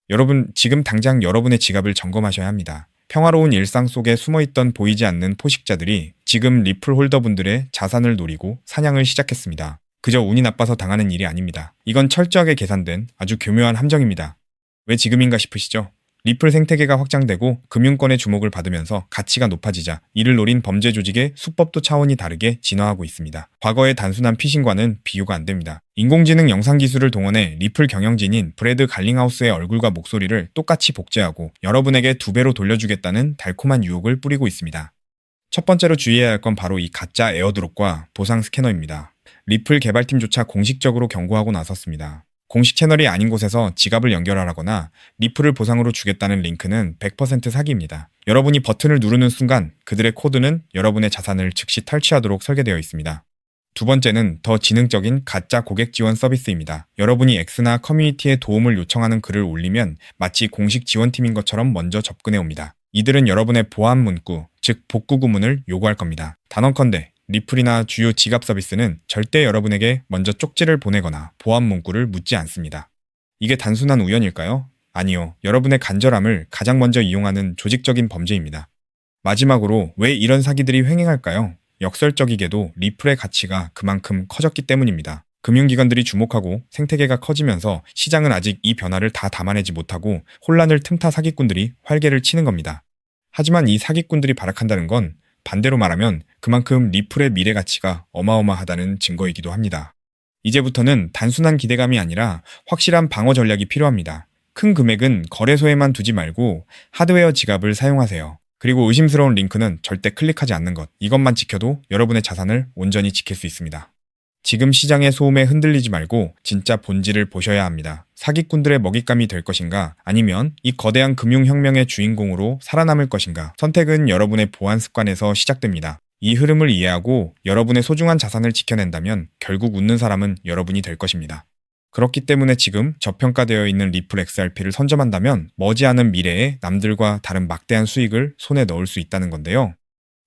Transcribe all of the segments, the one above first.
여러분, 지금 당장 여러분의 지갑을 점검하셔야 합니다. 평화로운 일상 속에 숨어있던 보이지 않는 포식자들이 지금 리플 홀더분들의 자산을 노리고 사냥을 시작했습니다. 그저 운이 나빠서 당하는 일이 아닙니다. 이건 철저하게 계산된 아주 교묘한 함정입니다. 왜 지금인가 싶으시죠? 리플 생태계가 확장되고 금융권의 주목을 받으면서 가치가 높아지자 이를 노린 범죄 조직의 수법도 차원이 다르게 진화하고 있습니다. 과거의 단순한 피싱과는 비교가 안 됩니다. 인공지능 영상 기술을 동원해 리플 경영진인 브래드 갈링하우스의 얼굴과 목소리를 똑같이 복제하고 여러분에게 2배로 돌려주겠다는 달콤한 유혹을 뿌리고 있습니다. 첫 번째로 주의해야 할 건 바로 이 가짜 에어드롭과 보상 스캐너입니다. 리플 개발팀조차 공식적으로 경고하고 나섰습니다. 공식 채널이 아닌 곳에서 지갑을 연결하라거나 리플을 보상으로 주겠다는 링크는 100% 사기입니다. 여러분이 버튼을 누르는 순간 그들의 코드는 여러분의 자산을 즉시 탈취하도록 설계되어 있습니다. 두 번째는 더 지능적인 가짜 고객 지원 서비스입니다. 여러분이 X나 커뮤니티에 도움을 요청하는 글을 올리면 마치 공식 지원팀인 것처럼 먼저 접근해 옵니다. 이들은 여러분의 보안 문구, 즉 복구 구문을 요구할 겁니다. 단언컨대 리플이나 주요 지갑 서비스는 절대 여러분에게 먼저 쪽지를 보내거나 보안 문구를 묻지 않습니다. 이게 단순한 우연일까요? 아니요. 여러분의 간절함을 가장 먼저 이용하는 조직적인 범죄입니다. 마지막으로 왜 이런 사기들이 횡행할까요? 역설적이게도 리플의 가치가 그만큼 커졌기 때문입니다. 금융기관들이 주목하고 생태계가 커지면서 시장은 아직 이 변화를 다 담아내지 못하고 혼란을 틈타 사기꾼들이 활개를 치는 겁니다. 하지만 이 사기꾼들이 발악한다는 건 반대로 말하면 그만큼 리플의 미래 가치가 어마어마하다는 증거이기도 합니다. 이제부터는 단순한 기대감이 아니라 확실한 방어 전략이 필요합니다. 큰 금액은 거래소에만 두지 말고 하드웨어 지갑을 사용하세요. 그리고 의심스러운 링크는 절대 클릭하지 않는 것. 이것만 지켜도 여러분의 자산을 온전히 지킬 수 있습니다. 지금 시장의 소음에 흔들리지 말고 진짜 본질을 보셔야 합니다. 사기꾼들의 먹잇감이 될 것인가? 아니면 이 거대한 금융혁명의 주인공으로 살아남을 것인가? 선택은 여러분의 보안 습관에서 시작됩니다. 이 흐름을 이해하고 여러분의 소중한 자산을 지켜낸다면 결국 웃는 사람은 여러분이 될 것입니다. 그렇기 때문에 지금 저평가되어 있는 리플 XRP를 선점한다면 머지않은 미래에 남들과 다른 막대한 수익을 손에 넣을 수 있다는 건데요.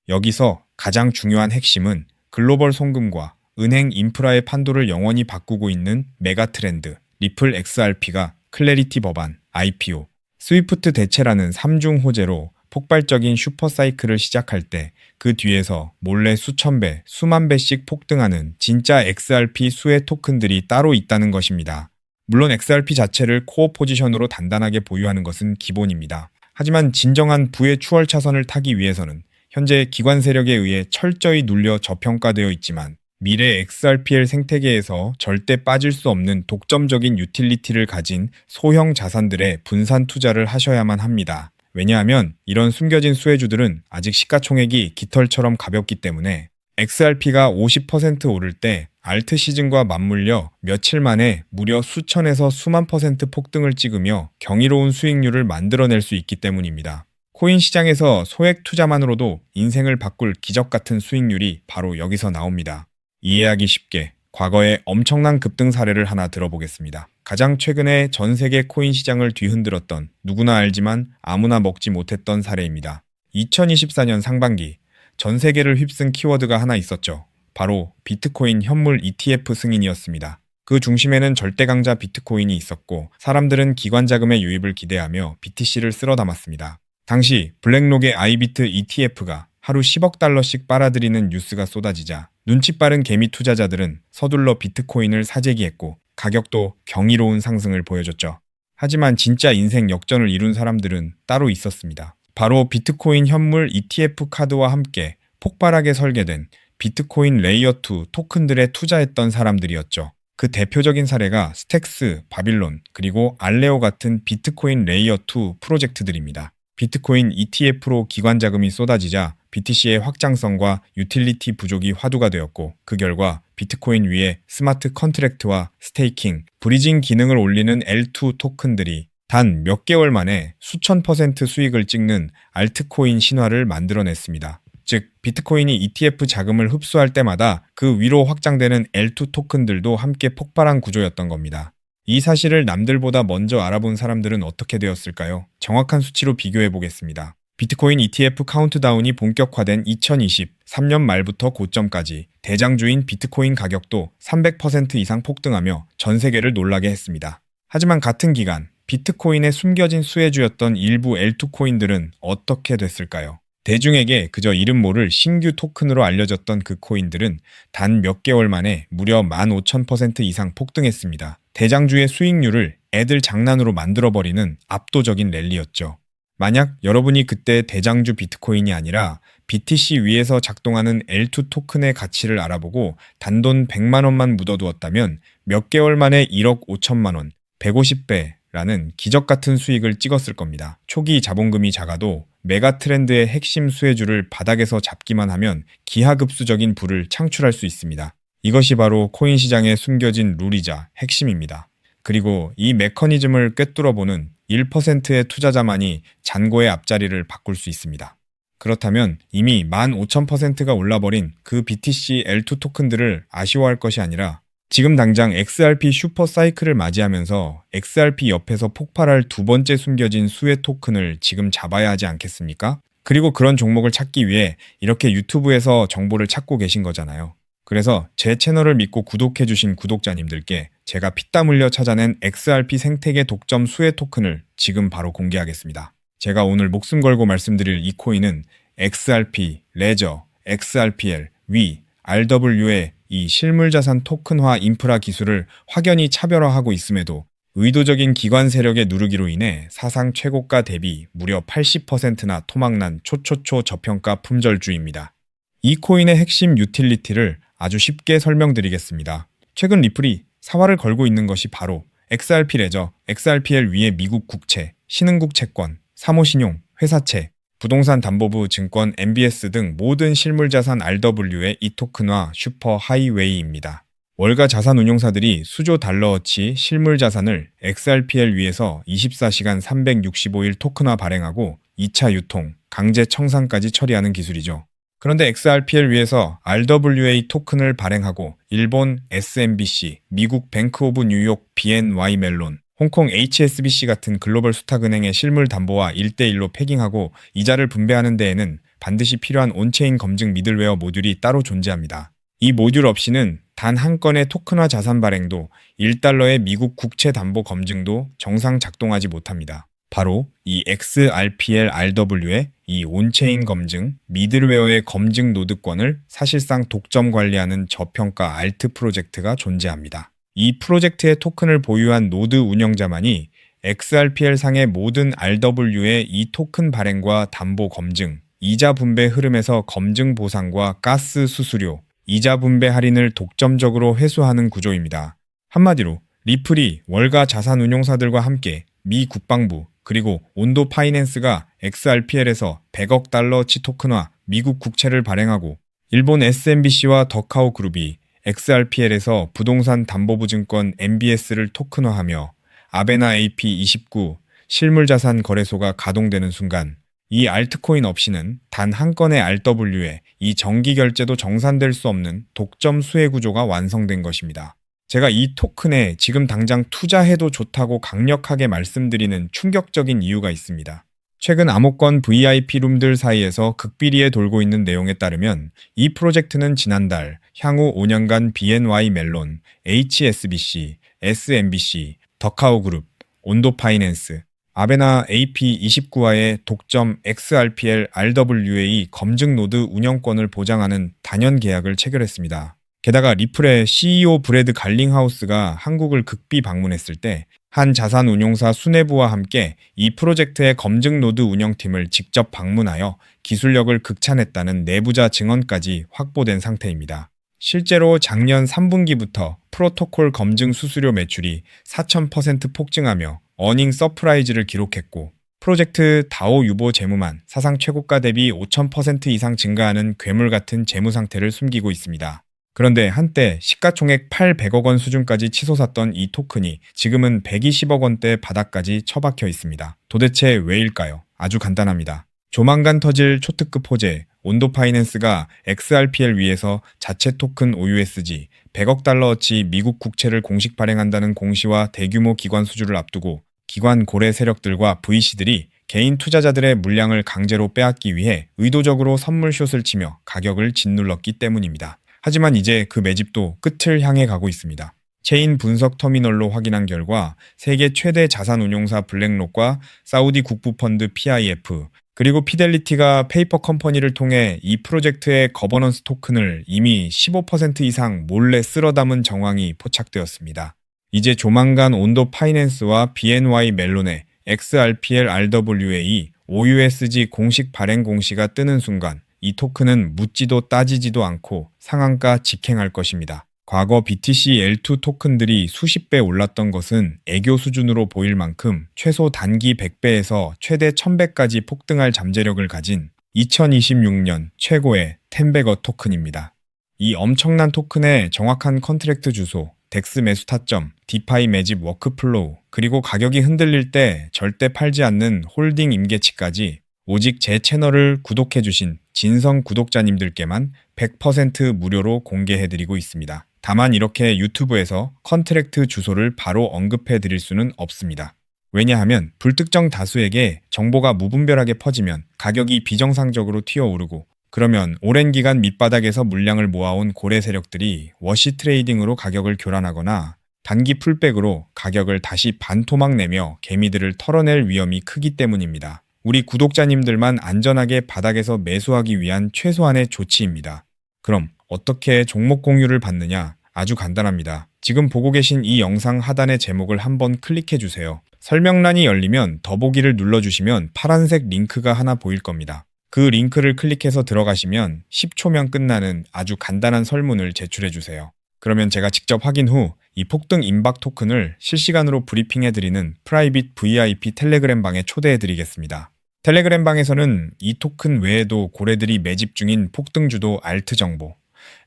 여기서 가장 중요한 핵심은 글로벌 송금과 은행 인프라의 판도를 영원히 바꾸고 있는 메가 트렌드, 리플 XRP가 클래리티 법안, IPO, 스위프트 대체라는 3중 호재로 폭발적인 슈퍼사이클을 시작할 때 그 뒤에서 몰래 수천 배, 수만 배씩 폭등하는 진짜 XRP 수혜 토큰들이 따로 있다는 것입니다. 물론 XRP 자체를 코어 포지션으로 단단하게 보유하는 것은 기본입니다. 하지만 진정한 부의 추월 차선을 타기 위해서는 현재 기관 세력에 의해 철저히 눌려 저평가되어 있지만 미래 XRPL 생태계에서 절대 빠질 수 없는 독점적인 유틸리티를 가진 소형 자산들의 분산 투자를 하셔야만 합니다. 왜냐하면 이런 숨겨진 수혜주들은 아직 시가총액이 깃털처럼 가볍기 때문에 XRP가 50% 오를 때 알트 시즌과 맞물려 며칠 만에 무려 수천에서 수만 퍼센트 폭등을 찍으며 경이로운 수익률을 만들어낼 수 있기 때문입니다. 코인 시장에서 소액 투자만으로도 인생을 바꿀 기적 같은 수익률이 바로 여기서 나옵니다. 이해하기 쉽게 과거의 엄청난 급등 사례를 하나 들어보겠습니다. 가장 최근에 전 세계 코인 시장을 뒤흔들었던 누구나 알지만 아무나 먹지 못했던 사례입니다. 2024년 상반기 전 세계를 휩쓴 키워드가 하나 있었죠. 바로 비트코인 현물 ETF 승인이었습니다. 그 중심에는 절대 강자 비트코인이 있었고 사람들은 기관 자금의 유입을 기대하며 BTC를 쓸어 담았습니다. 당시 블랙록의 아이비트 ETF가 하루 10억 달러씩 빨아들이는 뉴스가 쏟아지자 눈치 빠른 개미 투자자들은 서둘러 비트코인을 사재기했고 가격도 경이로운 상승을 보여줬죠. 하지만 진짜 인생 역전을 이룬 사람들은 따로 있었습니다. 바로 비트코인 현물 ETF 카드와 함께 폭발하게 설계된 비트코인 레이어2 토큰들에 투자했던 사람들이었죠. 그 대표적인 사례가 스택스, 바빌론, 그리고 알레오 같은 비트코인 레이어2 프로젝트들입니다. 비트코인 ETF로 기관 자금이 쏟아지자 BTC의 확장성과 유틸리티 부족이 화두가 되었고 그 결과 비트코인 위에 스마트 컨트랙트와 스테이킹, 브리징 기능을 올리는 L2 토큰들이 단 몇 개월 만에 수천 퍼센트 수익을 찍는 알트코인 신화를 만들어냈습니다. 즉 비트코인이 ETF 자금을 흡수할 때마다 그 위로 확장되는 L2 토큰들도 함께 폭발한 구조였던 겁니다. 이 사실을 남들보다 먼저 알아본 사람들은 어떻게 되었을까요? 정확한 수치로 비교해 보겠습니다. 비트코인 ETF 카운트다운이 본격화된 2023년 말부터 고점까지 대장주인 비트코인 가격도 300% 이상 폭등하며 전 세계를 놀라게 했습니다. 하지만 같은 기간 비트코인의 숨겨진 수혜주였던 일부 L2 코인들은 어떻게 됐을까요? 대중에게 그저 이름 모를 신규 토큰으로 알려졌던 그 코인들은 단 몇 개월 만에 무려 15,000% 이상 폭등했습니다. 대장주의 수익률을 애들 장난으로 만들어버리는 압도적인 랠리였죠. 만약 여러분이 그때 대장주 비트코인이 아니라 BTC 위에서 작동하는 L2 토큰의 가치를 알아보고 단돈 100만 원만 묻어두었다면 몇 개월 만에 1억 5천만 원, 150배라는 기적 같은 수익을 찍었을 겁니다. 초기 자본금이 작아도 메가 트렌드의 핵심 수혜주를 바닥에서 잡기만 하면 기하급수적인 부를 창출할 수 있습니다. 이것이 바로 코인 시장에 숨겨진 룰이자 핵심입니다. 그리고 이 메커니즘을 꿰뚫어보는 1%의 투자자만이 잔고의 앞자리를 바꿀 수 있습니다. 그렇다면 이미 15,000%가 올라버린 그 BTC L2 토큰들을 아쉬워할 것이 아니라 지금 당장 XRP 슈퍼 사이클을 맞이하면서 XRP 옆에서 폭발할 두 번째 숨겨진 수혜 토큰을 지금 잡아야 하지 않겠습니까? 그리고 그런 종목을 찾기 위해 이렇게 유튜브에서 정보를 찾고 계신 거잖아요. 그래서 제 채널을 믿고 구독해주신 구독자님들께 제가 피땀 흘려 찾아낸 XRP 생태계 독점 수혜 토큰을 지금 바로 공개하겠습니다. 제가 오늘 목숨 걸고 말씀드릴 이 코인은 XRP, 레저, XRPL, 위, RW의 이 실물자산 토큰화 인프라 기술을 확연히 차별화하고 있음에도 의도적인 기관 세력의 누르기로 인해 사상 최고가 대비 무려 80%나 토막난 초초초 저평가 품절주입니다. 이 코인의 핵심 유틸리티를 아주 쉽게 설명드리겠습니다. 최근 리플이 사활을 걸고 있는 것이 바로 XRP 레저, XRPL 위의 미국 국채, 신흥국 채권, 사모신용, 회사채, 부동산 담보부 증권 MBS 등 모든 실물자산 RW의 이 토큰화 슈퍼 하이웨이입니다. 월가 자산운용사들이 수조 달러어치 실물자산을 XRPL 위에서 24시간 365일 토큰화 발행하고 2차 유통, 강제 청산까지 처리하는 기술이죠. 그런데 XRPL 위에서 RWA 토큰을 발행하고 일본 SMBC, 미국 뱅크 오브 뉴욕 BNY 멜론, 홍콩 HSBC 같은 글로벌 수탁은행의 실물 담보와 1대1로 패깅하고 이자를 분배하는 데에는 반드시 필요한 온체인 검증 미들웨어 모듈이 따로 존재합니다. 이 모듈 없이는 단 한 건의 토큰화 자산 발행도 1달러의 미국 국채 담보 검증도 정상 작동하지 못합니다. 바로 이 XRPL RW의 이 온체인 검증, 미들웨어의 검증 노드권을 사실상 독점 관리하는 저평가 알트 프로젝트가 존재합니다. 이 프로젝트의 토큰을 보유한 노드 운영자만이 XRPL 상의 모든 RW의 이 토큰 발행과 담보 검증, 이자 분배 흐름에서 검증 보상과 가스 수수료, 이자 분배 할인을 독점적으로 회수하는 구조입니다. 한마디로 리플이 월가 자산운용사들과 함께 미 국방부 그리고 온도 파이낸스가 XRPL에서 100억 달러치 토큰화 미국 국채를 발행하고 일본 SMBC와 더카오 그룹이 XRPL에서 부동산 담보부 증권 MBS를 토큰화하며 아베나 AP29 실물자산 거래소가 가동되는 순간 이 알트코인 없이는 단 한 건의 RW에 이 정기결제도 정산될 수 없는 독점 수혜 구조가 완성된 것입니다. 제가 이 토큰에 지금 당장 투자해도 좋다고 강력하게 말씀드리는 충격적인 이유가 있습니다. 최근 암호권 VIP 룸들 사이에서 극비리에 돌고 있는 내용에 따르면 이 프로젝트는 지난달 향후 5년간 BNY 멜론, HSBC, SMBC, 더카오 그룹, 온도 파이낸스, 아베나 AP29와의 독점 XRPL RWA 검증 노드 운영권을 보장하는 단연 계약을 체결했습니다. 게다가 리플의 CEO 브래드 갈링하우스가 한국을 극비 방문했을 때 한 자산운용사 수뇌부와 함께 이 프로젝트의 검증 노드 운영팀을 직접 방문하여 기술력을 극찬했다는 내부자 증언까지 확보된 상태입니다. 실제로 작년 3분기부터 프로토콜 검증 수수료 매출이 4,000% 폭증하며 어닝 서프라이즈를 기록했고 프로젝트 다오 유보 재무만 사상 최고가 대비 5,000% 이상 증가하는 괴물 같은 재무 상태를 숨기고 있습니다. 그런데 한때 시가총액 800억 원 수준까지 치솟았던 이 토큰이 지금은 120억 원대 바닥까지 처박혀 있습니다. 도대체 왜일까요? 아주 간단합니다. 조만간 터질 초특급 호재, 온도 파이낸스가 XRPL 위에서 자체 토큰 OUSG 100억 달러어치 미국 국채를 공식 발행한다는 공시와 대규모 기관 수주를 앞두고 기관 고래 세력들과 VC들이 개인 투자자들의 물량을 강제로 빼앗기 위해 의도적으로 선물숏을 치며 가격을 짓눌렀기 때문입니다. 하지만 이제 그 매집도 끝을 향해 가고 있습니다. 체인 분석 터미널로 확인한 결과 세계 최대 자산 운용사 블랙록과 사우디 국부펀드 PIF, 그리고 피델리티가 페이퍼 컴퍼니를 통해 이 프로젝트의 거버넌스 토큰을 이미 15% 이상 몰래 쓸어 담은 정황이 포착되었습니다. 이제 조만간 온도 파이낸스와 BNY 멜론의 XRPL RWA OUSG 공식 발행 공시가 뜨는 순간 이 토큰은 묻지도 따지지도 않고 상한가 직행할 것입니다. 과거 BTC L2 토큰들이 수십 배 올랐던 것은 애교 수준으로 보일 만큼 최소 단기 100배에서 최대 1000배까지 폭등할 잠재력을 가진 2026년 최고의 텐베거 토큰입니다. 이 엄청난 토큰의 정확한 컨트랙트 주소, 덱스 매수 타점, 디파이 매집 워크플로우, 그리고 가격이 흔들릴 때 절대 팔지 않는 홀딩 임계치까지 오직 제 채널을 구독해주신 진성 구독자님들께만 100% 무료로 공개해드리고 있습니다. 다만 이렇게 유튜브에서 컨트랙트 주소를 바로 언급해드릴 수는 없습니다. 왜냐하면 불특정 다수에게 정보가 무분별하게 퍼지면 가격이 비정상적으로 튀어오르고, 그러면 오랜 기간 밑바닥에서 물량을 모아온 고래 세력들이 워시 트레이딩으로 가격을 교란하거나 단기 풀백으로 가격을 다시 반토막 내며 개미들을 털어낼 위험이 크기 때문입니다. 우리 구독자님들만 안전하게 바닥에서 매수하기 위한 최소한의 조치입니다. 그럼 어떻게 종목 공유를 받느냐? 아주 간단합니다. 지금 보고 계신 이 영상 하단의 제목을 한번 클릭해 주세요. 설명란이 열리면 더보기를 눌러주시면 파란색 링크가 하나 보일 겁니다. 그 링크를 클릭해서 들어가시면 10초면 끝나는 아주 간단한 설문을 제출해 주세요. 그러면 제가 직접 확인 후 이 폭등 임박 토큰을 실시간으로 브리핑해 드리는 프라이빗 VIP 텔레그램 방에 초대해 드리겠습니다. 텔레그램 방에서는 이 토큰 외에도 고래들이 매집 중인 폭등주도 알트 정보,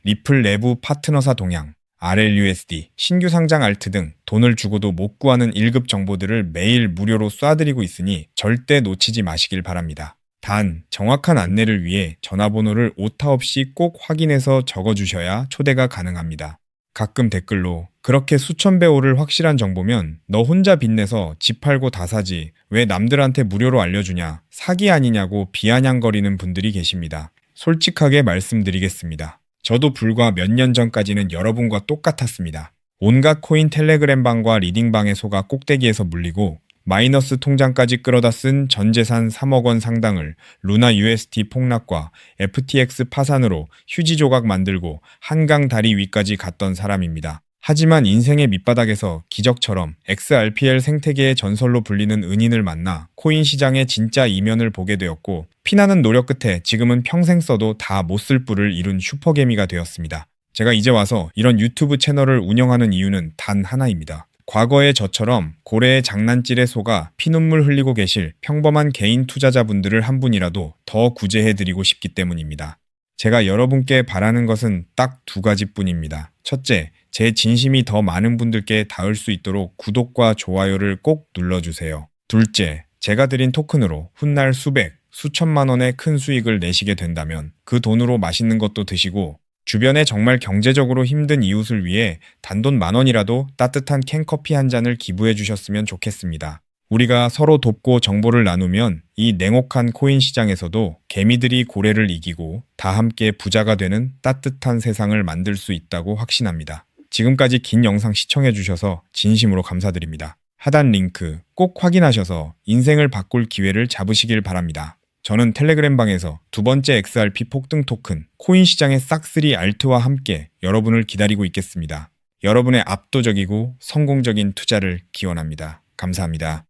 리플 내부 파트너사 동향, RLUSD, 신규 상장 알트 등 돈을 주고도 못 구하는 1급 정보들을 매일 무료로 쏴드리고 있으니 절대 놓치지 마시길 바랍니다. 단, 정확한 안내를 위해 전화번호를 오타 없이 꼭 확인해서 적어주셔야 초대가 가능합니다. 가끔 댓글로 그렇게 수천 배 오를 확실한 정보면 너 혼자 빚내서 집 팔고 다 사지 왜 남들한테 무료로 알려주냐, 사기 아니냐고 비아냥거리는 분들이 계십니다. 솔직하게 말씀드리겠습니다. 저도 불과 몇 년 전까지는 여러분과 똑같았습니다. 온갖 코인 텔레그램 방과 리딩방에 속아 꼭대기에서 물리고 마이너스 통장까지 끌어다 쓴 전재산 3억 원 상당을 루나 UST 폭락과 FTX 파산으로 휴지 조각 만들고 한강 다리 위까지 갔던 사람입니다. 하지만 인생의 밑바닥에서 기적처럼 XRPL 생태계의 전설로 불리는 은인을 만나 코인 시장의 진짜 이면을 보게 되었고, 피나는 노력 끝에 지금은 평생 써도 다 못 쓸 뿔을 이룬 슈퍼개미가 되었습니다. 제가 이제 와서 이런 유튜브 채널을 운영하는 이유는 단 하나입니다. 과거의 저처럼 고래의 장난질에 속아 피눈물 흘리고 계실 평범한 개인 투자자분들을 한 분이라도 더 구제해드리고 싶기 때문입니다. 제가 여러분께 바라는 것은 딱 두 가지뿐입니다. 첫째, 제 진심이 더 많은 분들께 닿을 수 있도록 구독과 좋아요를 꼭 눌러주세요. 둘째, 제가 드린 토큰으로 훗날 수백, 수천만 원의 큰 수익을 내시게 된다면 그 돈으로 맛있는 것도 드시고, 주변에 정말 경제적으로 힘든 이웃을 위해 단돈 10,000원이라도 따뜻한 캔커피 한 잔을 기부해 주셨으면 좋겠습니다. 우리가 서로 돕고 정보를 나누면 이 냉혹한 코인 시장에서도 개미들이 고래를 이기고 다 함께 부자가 되는 따뜻한 세상을 만들 수 있다고 확신합니다. 지금까지 긴 영상 시청해 주셔서 진심으로 감사드립니다. 하단 링크 꼭 확인하셔서 인생을 바꿀 기회를 잡으시길 바랍니다. 저는 텔레그램 방에서 두 번째 XRP 폭등 토큰 코인 시장의 싹쓸이 알트와 함께 여러분을 기다리고 있겠습니다. 여러분의 압도적이고 성공적인 투자를 기원합니다. 감사합니다.